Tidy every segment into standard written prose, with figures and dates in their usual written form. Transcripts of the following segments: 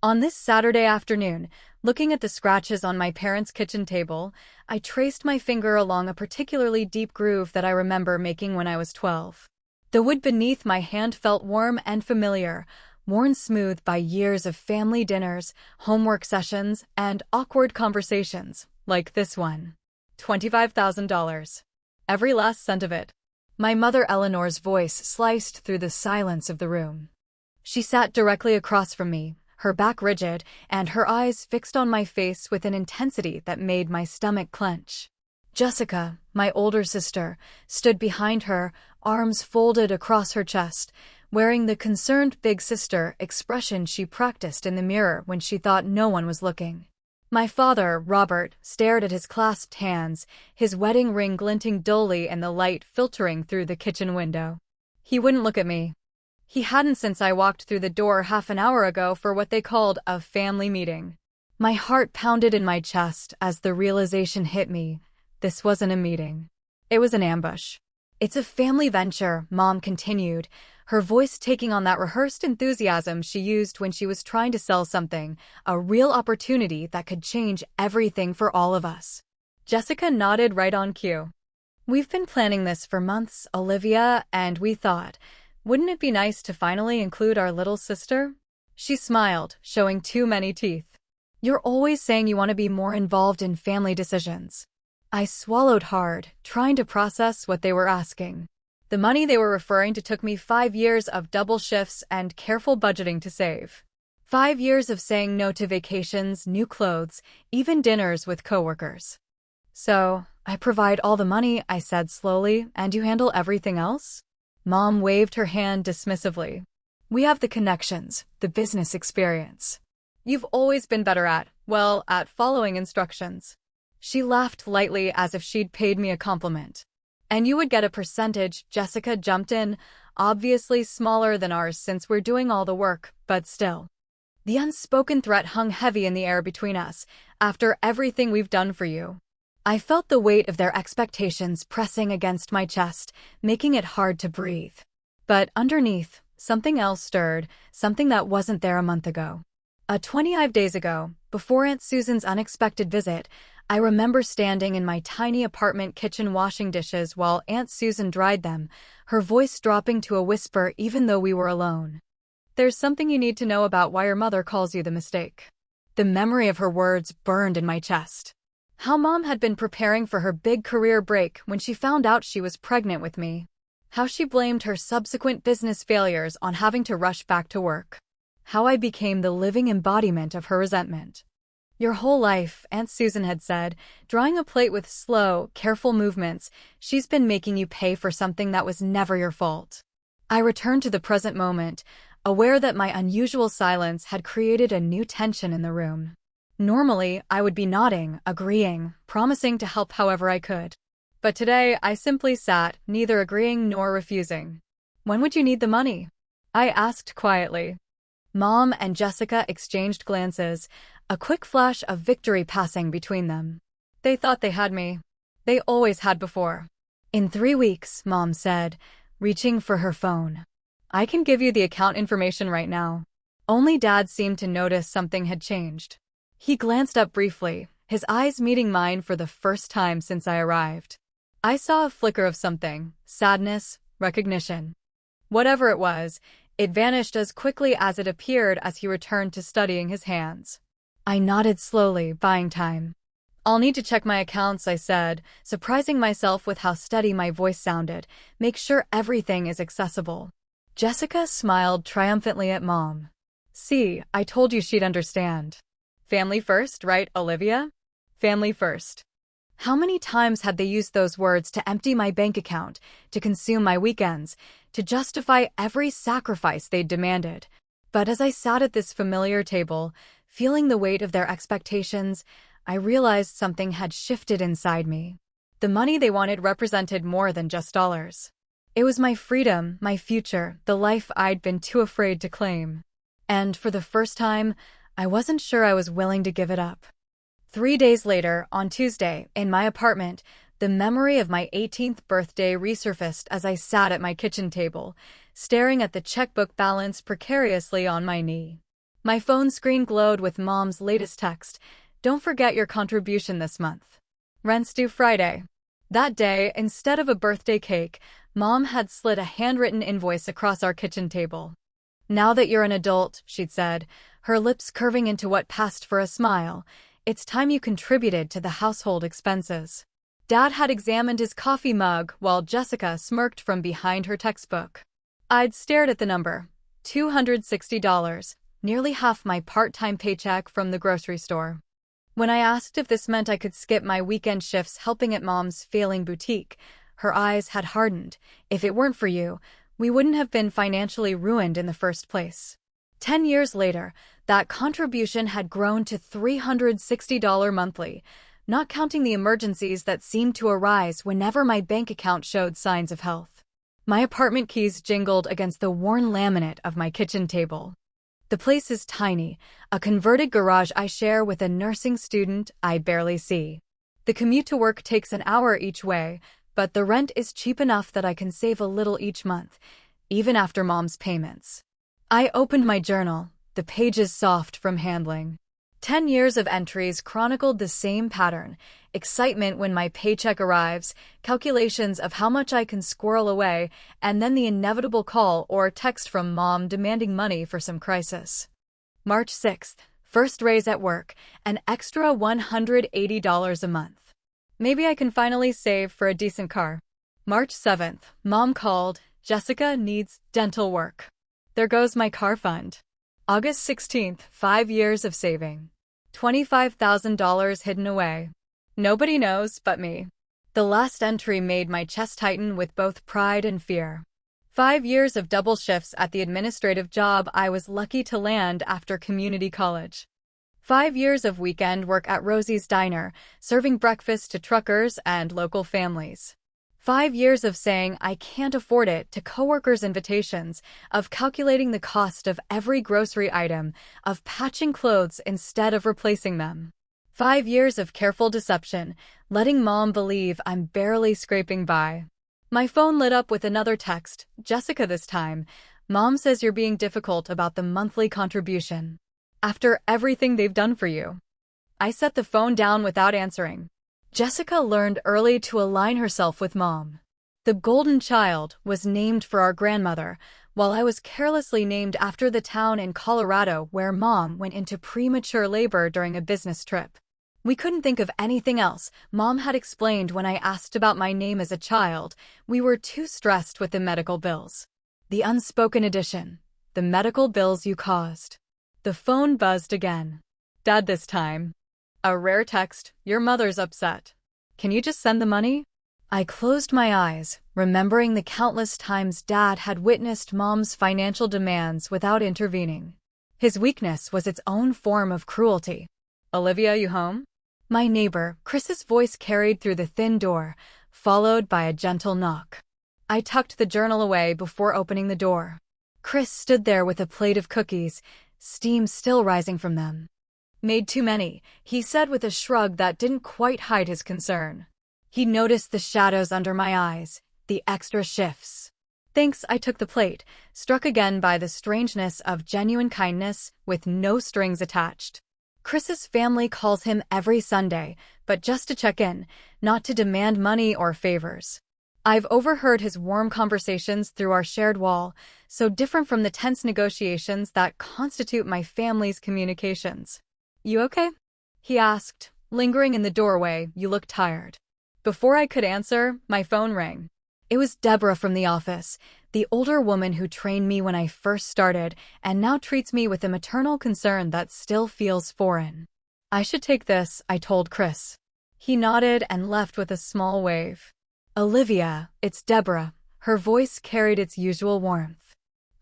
On this Saturday afternoon, looking at the scratches on my parents' kitchen table, I traced my finger along a particularly deep groove that I remember making when I was 12. The wood beneath my hand felt warm and familiar, worn smooth by years of family dinners, homework sessions, and awkward conversations, like this one. $25,000. Every last cent of it. My mother Eleanor's voice sliced through the silence of the room. She sat directly across from me, her back rigid, and her eyes fixed on my face with an intensity that made my stomach clench. Jessica, my older sister, stood behind her, arms folded across her chest, wearing the concerned big sister expression she practiced in the mirror when she thought no one was looking. My father, Robert, stared at his clasped hands, his wedding ring glinting dully in the light filtering through the kitchen window. He wouldn't look at me. He hadn't since I walked through the door half an hour ago for what they called a family meeting. My heart pounded in my chest as the realization hit me. This wasn't a meeting. It was an ambush. "It's a family venture," Mom continued, her voice taking on that rehearsed enthusiasm she used when she was trying to sell something, a real opportunity that could change everything for all of us. Jessica nodded right on cue. "We've been planning this for months, Olivia, and we thought, wouldn't it be nice to finally include our little sister?" She smiled, showing too many teeth. "You're always saying you want to be more involved in family decisions." I swallowed hard, trying to process what they were asking. The money they were referring to took me 5 years of double shifts and careful budgeting to save. 5 years of saying no to vacations, new clothes, even dinners with coworkers. "So, I provide all the money," I said slowly, "and you handle everything else?" Mom waved her hand dismissively. "We have the connections, the business experience. You've always been better at following instructions." She laughed lightly as if she'd paid me a compliment. "And you would get a percentage," Jessica jumped in, "obviously smaller than ours since we're doing all the work, but still." The unspoken threat hung heavy in the air between us, "After everything we've done for you." I felt the weight of their expectations pressing against my chest, making it hard to breathe. But underneath, something else stirred, something that wasn't there a month ago. 25 days ago, before Aunt Susan's unexpected visit, I remember standing in my tiny apartment kitchen washing dishes while Aunt Susan dried them, her voice dropping to a whisper even though we were alone. "There's something you need to know about why your mother calls you the mistake." The memory of her words burned in my chest. How Mom had been preparing for her big career break when she found out she was pregnant with me. How she blamed her subsequent business failures on having to rush back to work. How I became the living embodiment of her resentment. "Your whole life," Aunt Susan had said, drawing a plate with slow, careful movements, "she's been making you pay for something that was never your fault." I returned to the present moment, aware that my unusual silence had created a new tension in the room. Normally, I would be nodding, agreeing, promising to help however I could. But today, I simply sat, neither agreeing nor refusing. "When would you need the money?" I asked quietly. Mom and Jessica exchanged glances, a quick flash of victory passing between them. They thought they had me. They always had before. "In 3 weeks," Mom said, reaching for her phone. "I can give you the account information right now." Only Dad seemed to notice something had changed. He glanced up briefly, his eyes meeting mine for the first time since I arrived. I saw a flicker of something, sadness, recognition. Whatever it was, it vanished as quickly as it appeared as he returned to studying his hands. I nodded slowly, buying time. "I'll need to check my accounts," I said, surprising myself with how steady my voice sounded, "make sure everything is accessible." Jessica smiled triumphantly at Mom. "See, I told you she'd understand. Family first, right, Olivia? Family first." How many times had they used those words to empty my bank account, to consume my weekends, to justify every sacrifice they'd demanded? But as I sat at this familiar table, feeling the weight of their expectations, I realized something had shifted inside me. The money they wanted represented more than just dollars. It was my freedom, my future, the life I'd been too afraid to claim. And for the first time, I wasn't sure I was willing to give it up. 3 days later, on Tuesday, in my apartment, the memory of my 18th birthday resurfaced as I sat at my kitchen table, staring at the checkbook balance precariously on my knee. My phone screen glowed with Mom's latest text. Don't forget your contribution this month. Rent's due Friday. That day, instead of a birthday cake, Mom had slid a handwritten invoice across our kitchen table. Now that you're an adult, she'd said, her lips curving into what passed for a smile, it's time you contributed to the household expenses. Dad had examined his coffee mug while Jessica smirked from behind her textbook. I'd stared at the number. $260, nearly half my part-time paycheck from the grocery store. When I asked if this meant I could skip my weekend shifts helping at Mom's failing boutique, her eyes had hardened. If it weren't for you, we wouldn't have been financially ruined in the first place. 10 years later, that contribution had grown to $360 monthly, not counting the emergencies that seemed to arise whenever my bank account showed signs of health. My apartment keys jingled against the worn laminate of my kitchen table. The place is tiny, a converted garage I share with a nursing student I barely see. The commute to work takes an hour each way, but the rent is cheap enough that I can save a little each month, even after Mom's payments. I opened my journal, the pages soft from handling. 10 years of entries chronicled the same pattern: excitement when my paycheck arrives, calculations of how much I can squirrel away, and then the inevitable call or text from Mom demanding money for some crisis. March 6th, first raise at work, an extra $180 a month. Maybe I can finally save for a decent car. March 7th, Mom called, Jessica needs dental work. There goes my car fund. August 16th, 5 years of saving. $25,000 hidden away. Nobody knows but me. The last entry made my chest tighten with both pride and fear. 5 years of double shifts at the administrative job I was lucky to land after community college. 5 years of weekend work at Rosie's Diner, serving breakfast to truckers and local families. 5 years of saying I can't afford it to coworkers' invitations, of calculating the cost of every grocery item, of patching clothes instead of replacing them. 5 years of careful deception, letting Mom believe I'm barely scraping by. My phone lit up with another text, Jessica this time. Mom says you're being difficult about the monthly contribution. After everything they've done for you. I set the phone down without answering. Jessica learned early to align herself with Mom. The Golden Child was named for our grandmother, while I was carelessly named after the town in Colorado where Mom went into premature labor during a business trip. We couldn't think of anything else, Mom had explained when I asked about my name as a child. We were too stressed with the medical bills. The unspoken addition. The medical bills you caused. The phone buzzed again. Dad this time. A rare text, your mother's upset. Can you just send the money? I closed my eyes, remembering the countless times Dad had witnessed Mom's financial demands without intervening. His weakness was its own form of cruelty. Olivia, you home? My neighbor, Chris's voice carried through the thin door, followed by a gentle knock. I tucked the journal away before opening the door. Chris stood there with a plate of cookies, steam still rising from them. Made too many, he said with a shrug that didn't quite hide his concern. He noticed the shadows under my eyes, the extra shifts. Thanks, I took the plate, struck again by the strangeness of genuine kindness with no strings attached. Chris's family calls him every Sunday, but just to check in, not to demand money or favors. I've overheard his warm conversations through our shared wall, so different from the tense negotiations that constitute my family's communications. You okay? He asked, lingering in the doorway. You look tired. Before I could answer, my phone rang. It was Deborah from the office, the older woman who trained me when I first started and now treats me with a maternal concern that still feels foreign. I should take this, I told Chris. He nodded and left with a small wave. Olivia, it's Deborah. Her voice carried its usual warmth.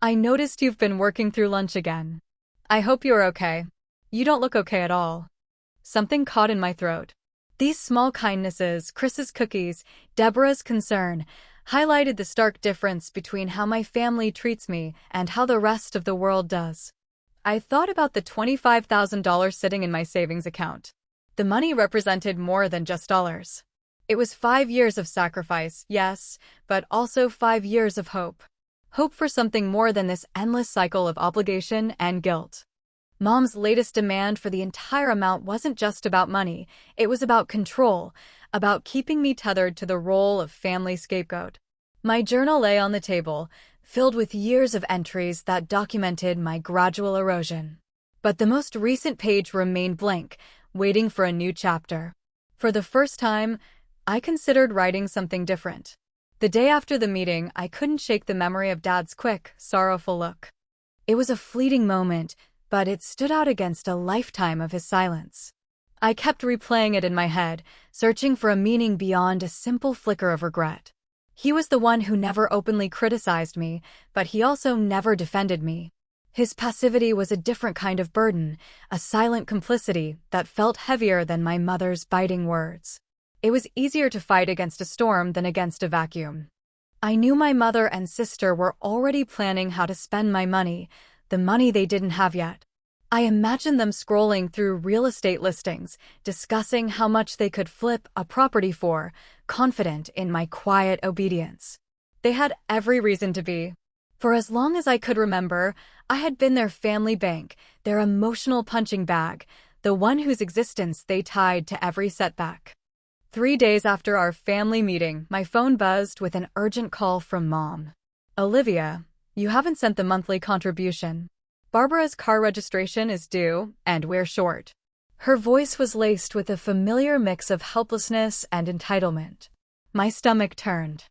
I noticed you've been working through lunch again. I hope you're okay. You don't look okay at all. Something caught in my throat. These small kindnesses, Chris's cookies, Deborah's concern, highlighted the stark difference between how my family treats me and how the rest of the world does. I thought about the $25,000 sitting in my savings account. The money represented more than just dollars. It was 5 years of sacrifice, yes, but also 5 years of hope. Hope for something more than this endless cycle of obligation and guilt. Mom's latest demand for the entire amount wasn't just about money, it was about control, about keeping me tethered to the role of family scapegoat. My journal lay on the table, filled with years of entries that documented my gradual erosion. But the most recent page remained blank, waiting for a new chapter. For the first time, I considered writing something different. The day after the meeting, I couldn't shake the memory of Dad's quick, sorrowful look. It was a fleeting moment, but it stood out against a lifetime of his silence. I kept replaying it in my head, searching for a meaning beyond a simple flicker of regret. He was the one who never openly criticized me, but he also never defended me. His passivity was a different kind of burden, a silent complicity that felt heavier than my mother's biting words. It was easier to fight against a storm than against a vacuum. I knew my mother and sister were already planning how to spend my money, the money they didn't have yet. I imagined them scrolling through real estate listings, discussing how much they could flip a property for, confident in my quiet obedience. They had every reason to be. For as long as I could remember, I had been their family bank, their emotional punching bag, the one whose existence they tied to every setback. 3 days after our family meeting, my phone buzzed with an urgent call from Mom. "Olivia, you haven't sent the monthly contribution. Barbara's car registration is due, and we're short." Her voice was laced with a familiar mix of helplessness and entitlement. My stomach turned.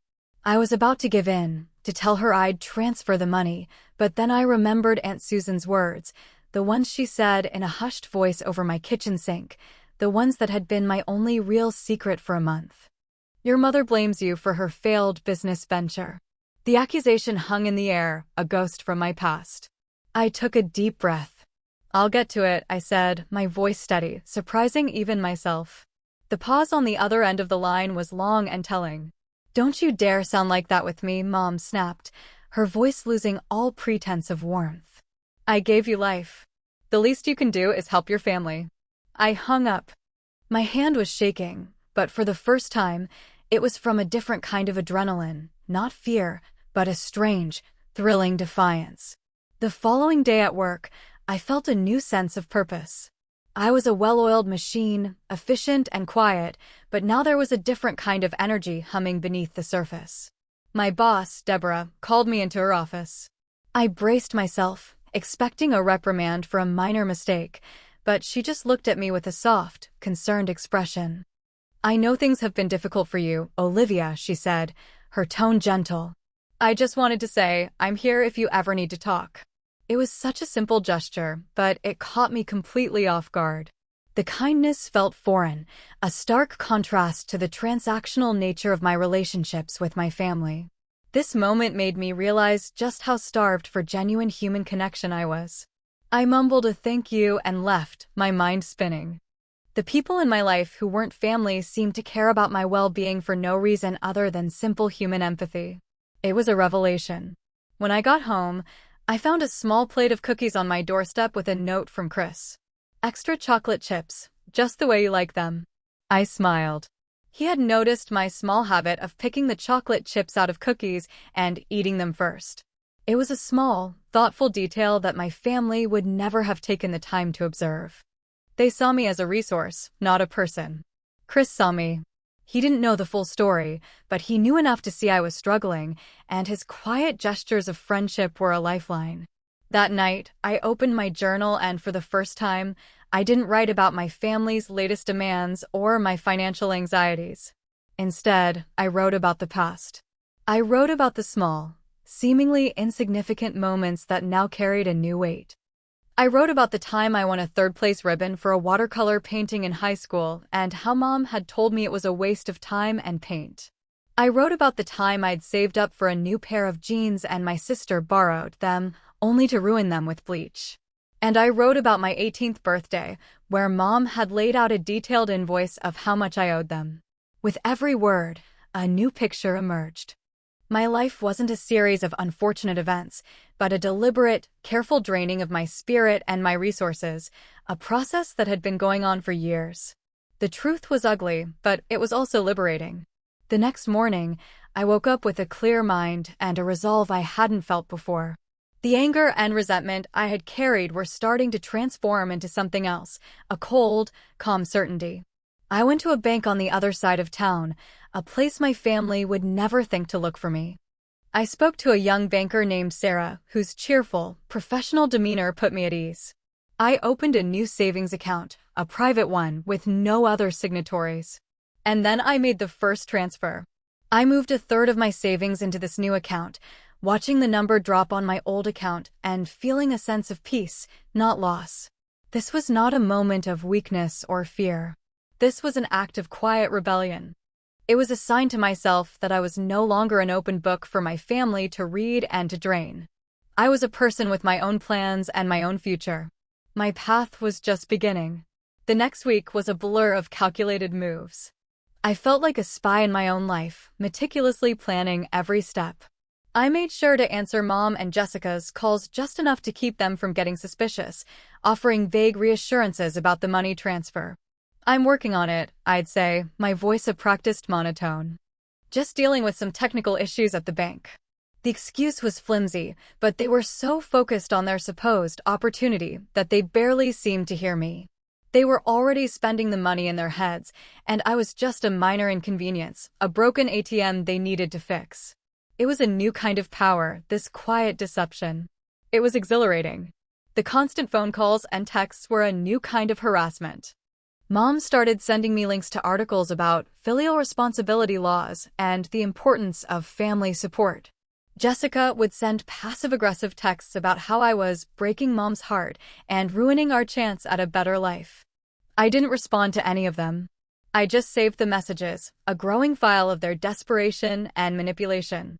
I was about to give in, to tell her I'd transfer the money, but then I remembered Aunt Susan's words, the ones she said in a hushed voice over my kitchen sink, the ones that had been my only real secret for a month. "Your mother blames you for her failed business venture." The accusation hung in the air, a ghost from my past. I took a deep breath. "I'll get to it," I said, my voice steady, surprising even myself. The pause on the other end of the line was long and telling. "Don't you dare sound like that with me," Mom snapped, her voice losing all pretense of warmth. "I gave you life. The least you can do is help your family." I hung up. My hand was shaking, but for the first time, it was from a different kind of adrenaline, not fear, but a strange, thrilling defiance. The following day at work, I felt a new sense of purpose. I was a well-oiled machine, efficient and quiet, but now there was a different kind of energy humming beneath the surface. My boss, Deborah, called me into her office. I braced myself, expecting a reprimand for a minor mistake, but she just looked at me with a soft, concerned expression. "I know things have been difficult for you, Olivia," she said, her tone gentle. "I just wanted to say, I'm here if you ever need to talk." It was such a simple gesture, but it caught me completely off guard. The kindness felt foreign, a stark contrast to the transactional nature of my relationships with my family. This moment made me realize just how starved for genuine human connection I was. I mumbled a thank you and left, my mind spinning. The people in my life who weren't family seemed to care about my well-being for no reason other than simple human empathy. It was a revelation. When I got home, I found a small plate of cookies on my doorstep with a note from Chris. "Extra chocolate chips, just the way you like them." I smiled. He had noticed my small habit of picking the chocolate chips out of cookies and eating them first. It was a small, thoughtful detail that my family would never have taken the time to observe. They saw me as a resource, not a person. Chris saw me. He didn't know the full story, but he knew enough to see I was struggling, and his quiet gestures of friendship were a lifeline. That night, I opened my journal and for the first time, I didn't write about my family's latest demands or my financial anxieties. Instead, I wrote about the past. I wrote about the small, seemingly insignificant moments that now carried a new weight. I wrote about the time I won a third-place ribbon for a watercolor painting in high school and how Mom had told me it was a waste of time and paint. I wrote about the time I'd saved up for a new pair of jeans and my sister borrowed them, only to ruin them with bleach. And I wrote about my 18th birthday, where Mom had laid out a detailed invoice of how much I owed them. With every word, a new picture emerged. My life wasn't a series of unfortunate events, but a deliberate, careful draining of my spirit and my resources, a process that had been going on for years. The truth was ugly, but it was also liberating. The next morning, I woke up with a clear mind and a resolve I hadn't felt before. The anger and resentment I had carried were starting to transform into something else, a cold, calm certainty. I went to a bank on the other side of town, a place my family would never think to look for me. I spoke to a young banker named Sarah, whose cheerful, professional demeanor put me at ease. I opened a new savings account, a private one with no other signatories. And then I made the first transfer. I moved a third of my savings into this new account, watching the number drop on my old account and feeling a sense of peace, not loss. This was not a moment of weakness or fear. This was an act of quiet rebellion. It was a sign to myself that I was no longer an open book for my family to read and to drain. I was a person with my own plans and my own future. My path was just beginning. The next week was a blur of calculated moves. I felt like a spy in my own life, meticulously planning every step. I made sure to answer Mom and Jessica's calls just enough to keep them from getting suspicious, offering vague reassurances about the money transfer. "I'm working on it," I'd say, my voice a practiced monotone. "Just dealing with some technical issues at the bank." The excuse was flimsy, but they were so focused on their supposed opportunity that they barely seemed to hear me. They were already spending the money in their heads, and I was just a minor inconvenience, a broken ATM they needed to fix. It was a new kind of power, this quiet deception. It was exhilarating. The constant phone calls and texts were a new kind of harassment. Mom started sending me links to articles about filial responsibility laws and the importance of family support. Jessica would send passive-aggressive texts about how I was breaking Mom's heart and ruining our chance at a better life. I didn't respond to any of them. I just saved the messages, a growing file of their desperation and manipulation.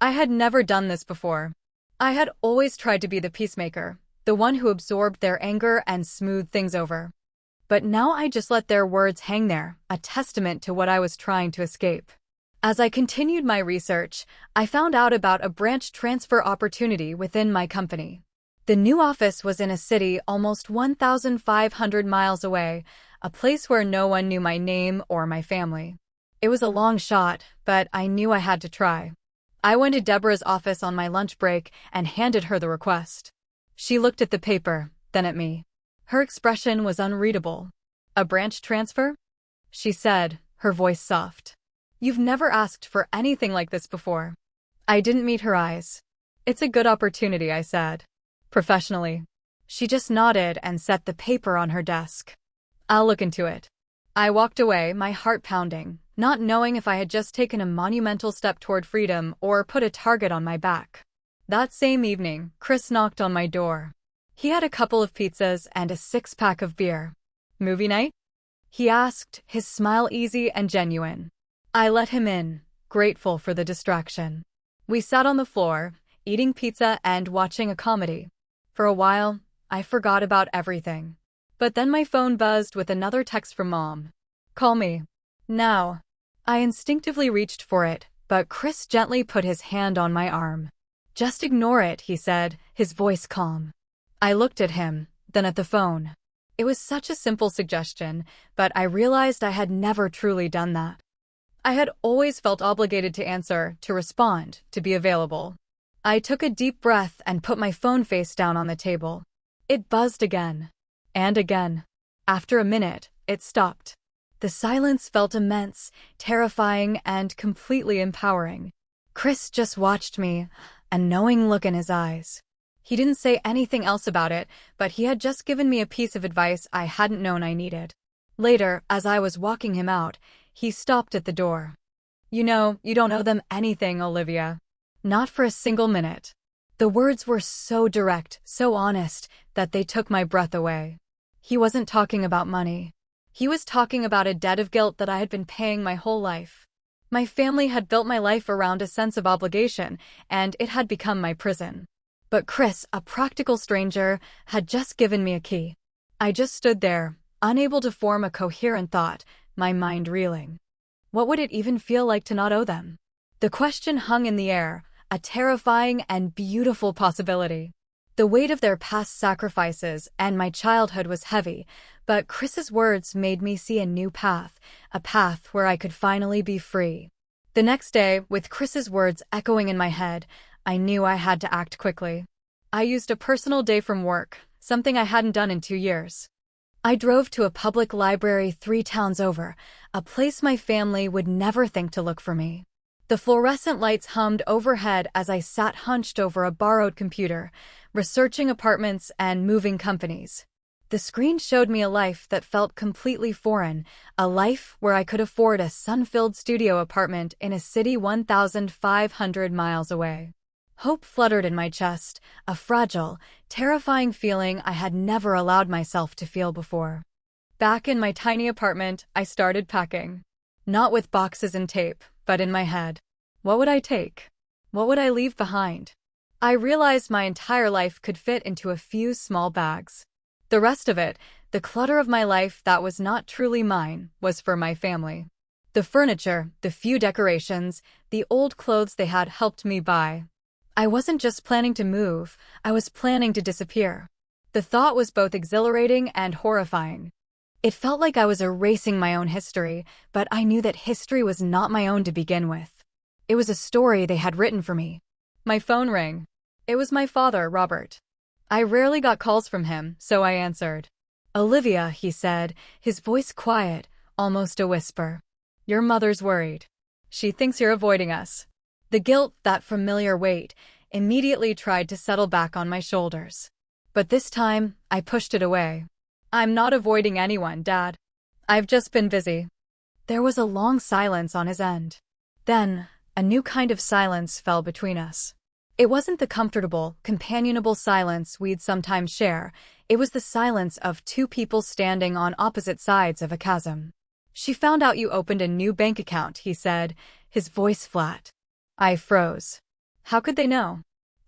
I had never done this before. I had always tried to be the peacemaker, the one who absorbed their anger and smoothed things over. But now I just let their words hang there, a testament to what I was trying to escape. As I continued my research, I found out about a branch transfer opportunity within my company. The new office was in a city almost 1,500 miles away, a place where no one knew my name or my family. It was a long shot, but I knew I had to try. I went to Deborah's office on my lunch break and handed her the request. She looked at the paper, then at me. Her expression was unreadable. "A branch transfer?" she said, her voice soft. "You've never asked for anything like this before." I didn't meet her eyes. "It's a good opportunity," I said, professionally. She just nodded and set the paper on her desk. "I'll look into it." I walked away, my heart pounding, not knowing if I had just taken a monumental step toward freedom or put a target on my back. That same evening, Chris knocked on my door. He had a couple of pizzas and a six-pack of beer. "Movie night?" he asked, his smile easy and genuine. I let him in, grateful for the distraction. We sat on the floor, eating pizza and watching a comedy. For a while, I forgot about everything. But then my phone buzzed with another text from Mom. "Call me. Now." I instinctively reached for it, but Chris gently put his hand on my arm. "Just ignore it," he said, his voice calm. I looked at him, then at the phone. It was such a simple suggestion, but I realized I had never truly done that. I had always felt obligated to answer, to respond, to be available. I took a deep breath and put my phone face down on the table. It buzzed again. And again. After a minute, it stopped. The silence felt immense, terrifying, and completely empowering. Chris just watched me, a knowing look in his eyes. He didn't say anything else about it, but he had just given me a piece of advice I hadn't known I needed. Later, as I was walking him out, he stopped at the door. "You know, you don't owe them anything, Olivia. Not for a single minute." The words were so direct, so honest, that they took my breath away. He wasn't talking about money. He was talking about a debt of guilt that I had been paying my whole life. My family had built my life around a sense of obligation, and it had become my prison. But Chris, a practical stranger, had just given me a key. I just stood there, unable to form a coherent thought, my mind reeling. What would it even feel like to not owe them? The question hung in the air, a terrifying and beautiful possibility. The weight of their past sacrifices and my childhood was heavy, but Chris's words made me see a new path, a path where I could finally be free. The next day, with Chris's words echoing in my head, I knew I had to act quickly. I used a personal day from work, something I hadn't done in 2 years. I drove to a public library 3 towns over, a place my family would never think to look for me. The fluorescent lights hummed overhead as I sat hunched over a borrowed computer, researching apartments and moving companies. The screen showed me a life that felt completely foreign, a life where I could afford a sun-filled studio apartment in a city 1,500 miles away. Hope fluttered in my chest, a fragile, terrifying feeling I had never allowed myself to feel before. Back in my tiny apartment, I started packing. Not with boxes and tape, but in my head. What would I take? What would I leave behind? I realized my entire life could fit into a few small bags. The rest of it, the clutter of my life that was not truly mine, was for my family. The furniture, the few decorations, the old clothes they had helped me buy. I wasn't just planning to move, I was planning to disappear. The thought was both exhilarating and horrifying. It felt like I was erasing my own history, but I knew that history was not my own to begin with. It was a story they had written for me. My phone rang. It was my father, Robert. I rarely got calls from him, so I answered. "Olivia," he said, his voice quiet, almost a whisper. "Your mother's worried. She thinks you're avoiding us." The guilt, that familiar weight, immediately tried to settle back on my shoulders. But this time, I pushed it away. "I'm not avoiding anyone, Dad. I've just been busy." There was a long silence on his end. Then, a new kind of silence fell between us. It wasn't the comfortable, companionable silence we'd sometimes share. It was the silence of two people standing on opposite sides of a chasm. "She found out you opened a new bank account," he said, his voice flat. I froze. How could they know?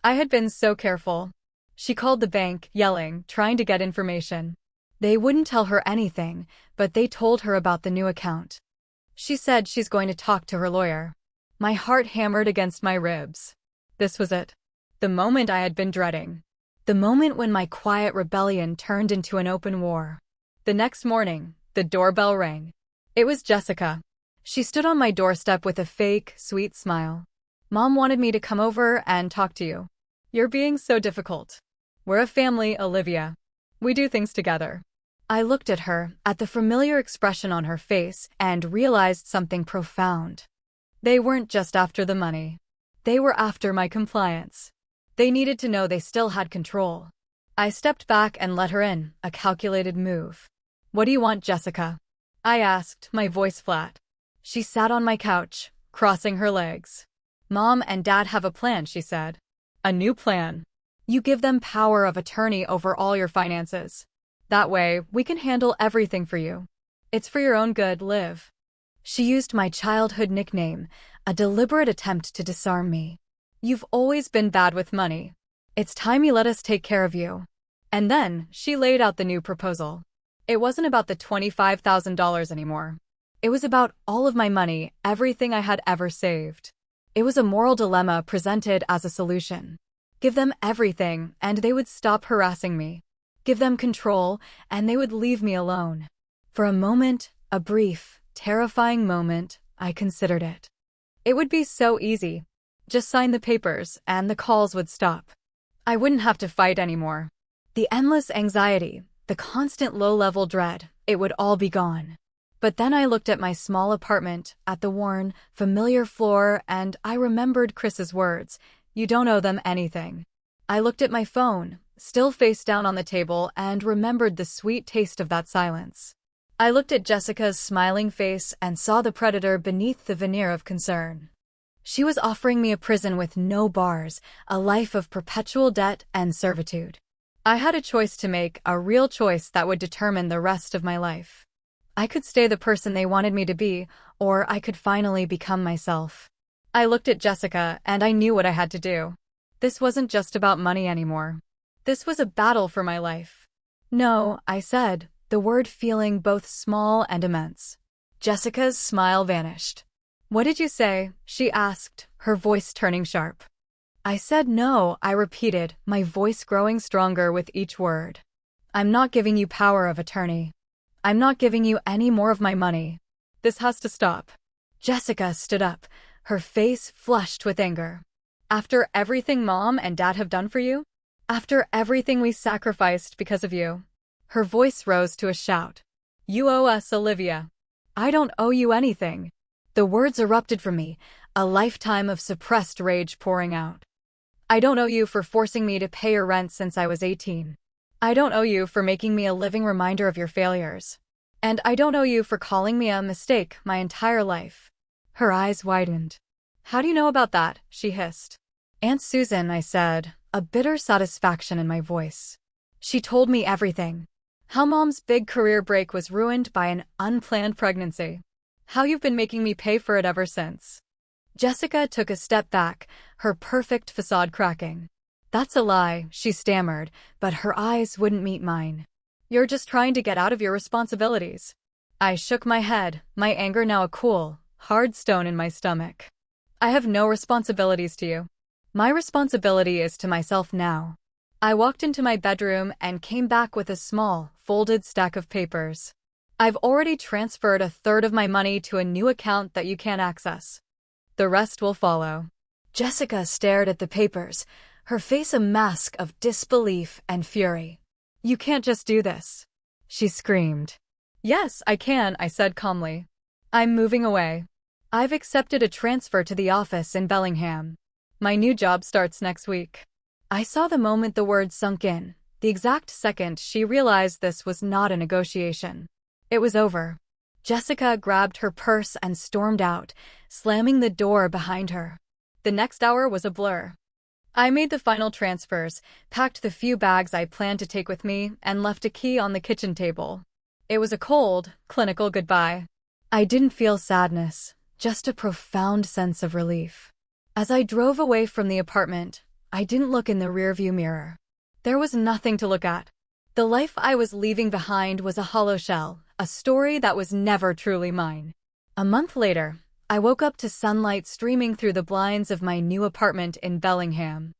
I had been so careful. She called the bank, yelling, trying to get information. They wouldn't tell her anything, but they told her about the new account. She said she's going to talk to her lawyer. My heart hammered against my ribs. This was it. The moment I had been dreading. The moment when my quiet rebellion turned into an open war. The next morning, the doorbell rang. It was Jessica. She stood on my doorstep with a fake, sweet smile. "Mom wanted me to come over and talk to you. You're being so difficult. We're a family, Olivia. We do things together." I looked at her, at the familiar expression on her face, and realized something profound. They weren't just after the money. They were after my compliance. They needed to know they still had control. I stepped back and let her in, a calculated move. "What do you want, Jessica?" I asked, my voice flat. She sat on my couch, crossing her legs. "Mom and Dad have a plan," she said. "A new plan. You give them power of attorney over all your finances. That way, we can handle everything for you. It's for your own good, Liv." She used my childhood nickname, a deliberate attempt to disarm me. "You've always been bad with money. It's time you let us take care of you." And then, she laid out the new proposal. It wasn't about the $25,000 anymore. It was about all of my money, everything I had ever saved. It was a moral dilemma presented as a solution. Give them everything, and they would stop harassing me. Give them control, and they would leave me alone. For a moment, a brief, terrifying moment, I considered it. It would be so easy. Just sign the papers, and the calls would stop. I wouldn't have to fight anymore. The endless anxiety, the constant low-level dread, it would all be gone. But then I looked at my small apartment, at the worn, familiar floor, and I remembered Chris's words, "You don't owe them anything." I looked at my phone, still face down on the table, and remembered the sweet taste of that silence. I looked at Jessica's smiling face and saw the predator beneath the veneer of concern. She was offering me a prison with no bars, a life of perpetual debt and servitude. I had a choice to make, a real choice that would determine the rest of my life. I could stay the person they wanted me to be, or I could finally become myself. I looked at Jessica, and I knew what I had to do. This wasn't just about money anymore. This was a battle for my life. "No," I said, the word feeling both small and immense. Jessica's smile vanished. "What did you say?" she asked, her voice turning sharp. I said no, I repeated, my voice growing stronger with each word. "I'm not giving you power of attorney. I'm not giving you any more of my money. This has to stop." Jessica stood up, her face flushed with anger. "After everything Mom and Dad have done for you? After everything we sacrificed because of you. Her voice rose to a shout. You owe us, Olivia. I don't owe you anything. The words erupted from me, a lifetime of suppressed rage pouring out. I don't owe you for forcing me to pay your rent since I was 18. I don't owe you for making me a living reminder of your failures. And I don't owe you for calling me a mistake my entire life. Her eyes widened. How do you know about that? She hissed. Aunt Susan, I said, a bitter satisfaction in my voice. She told me everything. How Mom's big career break was ruined by an unplanned pregnancy. How you've been making me pay for it ever since. Jessica took a step back, her perfect facade cracking. That's a lie, she stammered, but her eyes wouldn't meet mine. You're just trying to get out of your responsibilities. I shook my head, my anger now a cool, hard stone in my stomach. I have no responsibilities to you. My responsibility is to myself now. I walked into my bedroom and came back with a small, folded stack of papers. I've already transferred a third of my money to a new account that you can't access. The rest will follow. Jessica stared at the papers, her face a mask of disbelief and fury. You can't just do this, she screamed. Yes, I can, I said calmly. I'm moving away. I've accepted a transfer to the office in Bellingham. My new job starts next week. I saw the moment the words sunk in, the exact second she realized this was not a negotiation. It was over. Jessica grabbed her purse and stormed out, slamming the door behind her. The next hour was a blur. I made the final transfers, packed the few bags I planned to take with me, and left a key on the kitchen table. It was a cold, clinical goodbye. I didn't feel sadness, just a profound sense of relief. As I drove away from the apartment, I didn't look in the rearview mirror. There was nothing to look at. The life I was leaving behind was a hollow shell, a story that was never truly mine. A month later, I woke up to sunlight streaming through the blinds of my new apartment in Bellingham.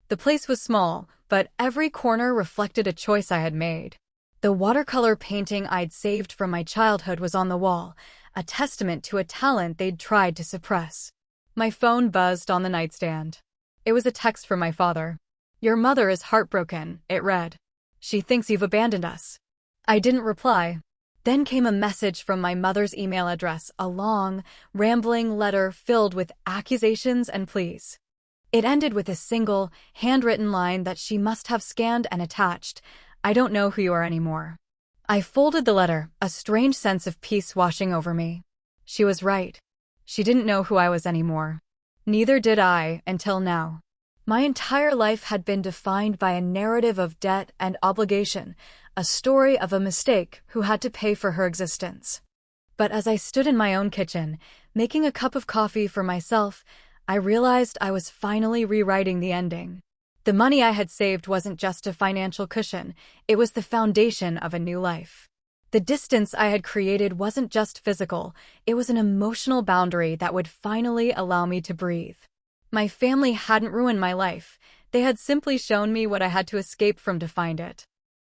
The place was small, but every corner reflected a choice I had made. The watercolor painting I'd saved from my childhood was on the wall, a testament to a talent they'd tried to suppress. My phone buzzed on the nightstand. It was a text from my father. Your mother is heartbroken, it read. She thinks you've abandoned us. I didn't reply. Then came a message from my mother's email address, a long, rambling letter filled with accusations and pleas. It ended with a single, handwritten line that she must have scanned and attached. I don't know who you are anymore. I folded the letter, a strange sense of peace washing over me. She was right. She didn't know who I was anymore. Neither did I, until now. My entire life had been defined by a narrative of debt and obligation, a story of a mistake who had to pay for her existence. But as I stood in my own kitchen, making a cup of coffee for myself, I realized I was finally rewriting the ending. The money I had saved wasn't just a financial cushion, it was the foundation of a new life. The distance I had created wasn't just physical, it was an emotional boundary that would finally allow me to breathe. My family hadn't ruined my life, they had simply shown me what I had to escape from to find it.